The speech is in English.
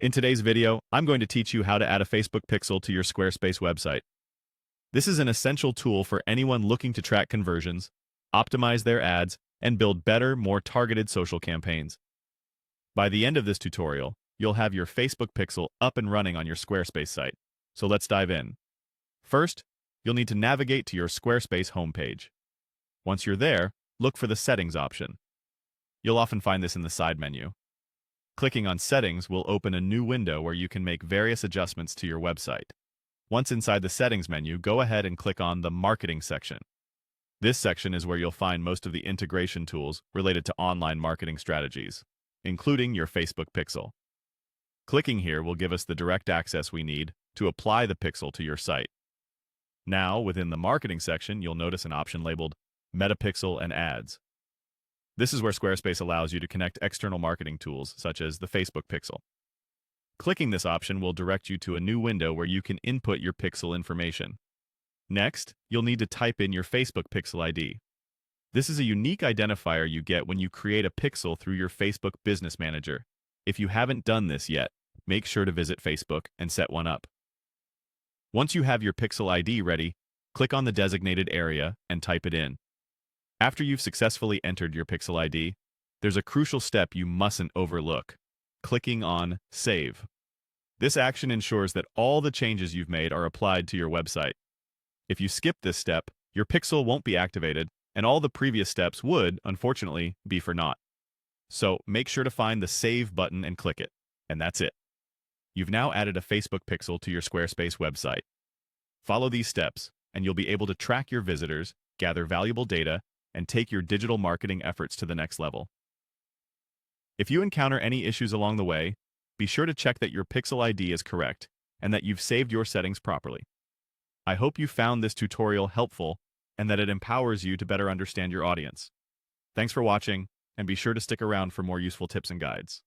In today's video, I'm going to teach you how to add a Facebook pixel to your Squarespace website. This is an essential tool for anyone looking to track conversions, optimize their ads, and build better, more targeted social campaigns. By the end of this tutorial, you'll have your Facebook pixel up and running on your Squarespace site. So let's dive in. First, you'll need to navigate to your Squarespace homepage. Once you're there, look for the Settings option. You'll often find this in the side menu. Clicking on Settings will open a new window where you can make various adjustments to your website. Once inside the Settings menu, go ahead and click on the Marketing section. This section is where you'll find most of the integration tools related to online marketing strategies, including your Facebook pixel. Clicking here will give us the direct access we need to apply the pixel to your site. Now, within the Marketing section, you'll notice an option labeled Metapixel and Ads. This is where Squarespace allows you to connect external marketing tools, such as the Facebook pixel. Clicking this option will direct you to a new window where you can input your pixel information. Next, you'll need to type in your Facebook pixel ID. This is a unique identifier you get when you create a pixel through your Facebook Business Manager. If you haven't done this yet, make sure to visit Facebook and set one up. Once you have your pixel ID ready, click on the designated area and type it in. After you've successfully entered your pixel ID, there's a crucial step you mustn't overlook: clicking on Save. This action ensures that all the changes you've made are applied to your website. If you skip this step, your pixel won't be activated, and all the previous steps would, unfortunately, be for naught. So make sure to find the Save button and click it, and that's it. You've now added a Facebook pixel to your Squarespace website. Follow these steps, and you'll be able to track your visitors, gather valuable data, and take your digital marketing efforts to the next level. If you encounter any issues along the way, be sure to check that your pixel ID is correct and that you've saved your settings properly. I hope you found this tutorial helpful and that it empowers you to better understand your audience. Thanks for watching, and be sure to stick around for more useful tips and guides.